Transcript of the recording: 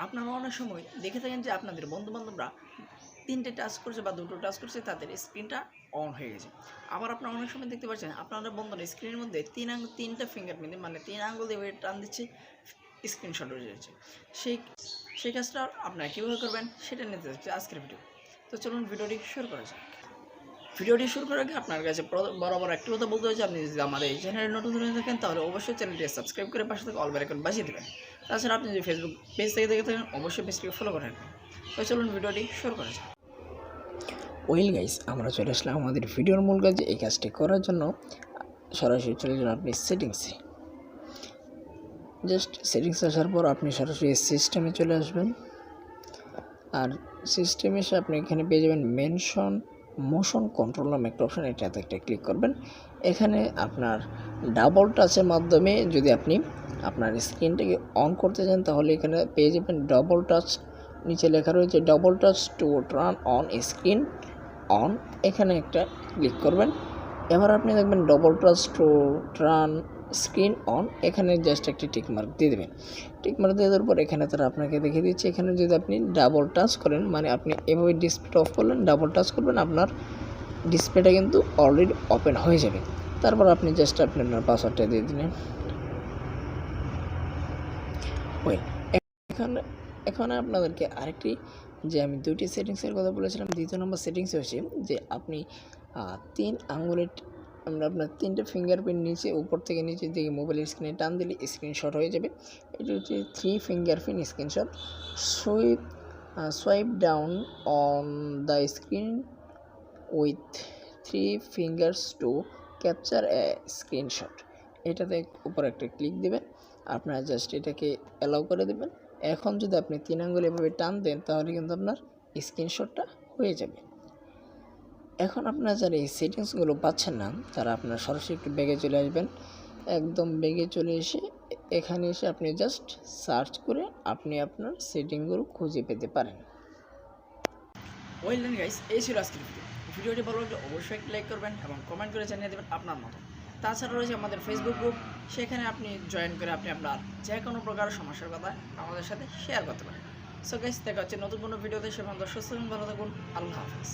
আপনারা অনেক সময় দেখে থাকেন যে আপনাদের বন্ধুবান্ধবরা 3টে টাচ করছে বা 2টো টাচ করছে, তাদের স্ক্রিনটা অন হয়ে গেছে। আবার আপনারা অনেক সময় দেখতে পাচ্ছেন আপনাদের বন্ধুরা স্ক্রিনের মধ্যে 3টা ফিঙ্গারপ্রিন্ট মানে 3 আঙ্গুল দিয়ে টান দিচ্ছে, স্ক্রিনশট হয়ে যাচ্ছে। সেই কাজটা আপনারা কীভাবে করবেন সেটা নিতে যাচ্ছে আজকের ভিডিও। তো চলুন ভিডিওটি শুরু করা যাক। ভিডিওটি শুরু করার আগে আপনার কাছে বরাবর একটি কথা বলতে হচ্ছে, আপনি যদি আমাদের এই চ্যানেলে নতুন হয়ে থাকেন তাহলে অবশ্যই চ্যানেলটি সাবস্ক্রাইব করে পাশে থেকে অল বেল আইকন বাজিয়ে দেবেন। তাছাড়া আপনি যদি ফেসবুক পেজ থেকে দেখে থাকেন অবশ্যই পেজটিকে ফলো করে রাখবেন। তো চলুন ভিডিওটি শুরু করা যাক। ওয়েল গাইস, আমরা চলে আসলাম আমাদের ভিডিওর মূল কাজে। এই কাজটি করার জন্য সরাসরি চলে যান আপনি সেটিংসে। জাস্ট সেটিংসে আসার পর আপনি সরাসরি সিস্টেমে চলে আসবেন। আর সিস্টেমে এসে আপনি এখানে পেয়ে যাবেন মোশন কন্ট্রোল নামে একটা অপশান, এটাতে একটা ক্লিক করবেন। এখানে আপনার ডাবল টাচের মাধ্যমে যদি আপনি আপনার স্ক্রিনটাকে অন করতে চান তাহলে এখানে পেয়ে যাবেন ডবল টাচ। নিচে লেখা রয়েছে double touch to turn on screen on, এখানে একটা ক্লিক করবেন। এবার আপনি দেখবেন double touch to turn screen on, এখানে জাস্ট একটি টিকমার্ক দিয়ে দেবেন। টিকমার্ক দিয়ে দেওয়ার পর এখানে তারা আপনাকে দেখিয়ে দিচ্ছে, এখানে যদি আপনি ডাবল টাচ করেন মানে আপনি এভাবে ডিসপ্লেটা অফ করলেন, ডাবল টাচ করবেন, আপনার ডিসপ্লেটা কিন্তু অলরেডি ওপেন হয়ে যাবে। তারপর আপনি জাস্ট আপনার পাসওয়ার্ডটা দিয়ে দিলেন। এখানে আপনাদেরকে আরেকটি যে আমি 2টি সেটিংসের কথা বলেছিলাম, দ্বিতীয় নম্বর সেটিংস হচ্ছে যে আপনি 3 আঙুলের আপনার 3টে ফিঙ্গারপ্রিন্ট নিচে উপর থেকে নিচের দিকে মোবাইলের স্ক্রিনে টান দিলে স্ক্রিনশট হয়ে যাবে। এটি হচ্ছে 3 fingerprint screenshot. Swipe down on the screen with 3 fingers to capture A screenshot. এটাতে উপর একটা ক্লিক দেবেন, আপনারা জাস্ট এটাকে অ্যালাউ করে দেবেন। এখন যদি আপনি 3 আঙ্গুল এভাবে টান দেন তাহলে কিন্তু আপনার স্ক্রিনশটটা হয়ে যাবে। এখন আপনারা যারা এই সেটিংসগুলো পাচ্ছেন না তারা আপনার সরাসরি একটু ব্যাগে চলে আসবেন। একদম ব্যাগে চলে এসে এখানে এসে আপনি জাস্ট সার্চ করে আপনি আপনার সেটিংগুলো খুঁজে পেতে পারেন। ওয়েল দেন গাইস, এই ছিল আজকের ভিডিওটি ভালো লাগলে অবশ্যই একটি লাইক করবেন এবং কমেন্ট করে জানিয়ে দেবেন আপনার মতো। তাছাড়া রয়েছে আমাদের ফেসবুক গ্রুপ, সেখানে আপনি জয়েন করে আপনি আপনার যে কোনো প্রকার সমস্যার কথা আমাদের সাথে শেয়ার করতে পারেন। সো গাইস, দেখা হচ্ছে নতুন কোনো ভিডিওতে। সে পর্যন্ত সুস্থ ভালো থাকুন। আল্লাহ হাফেজ।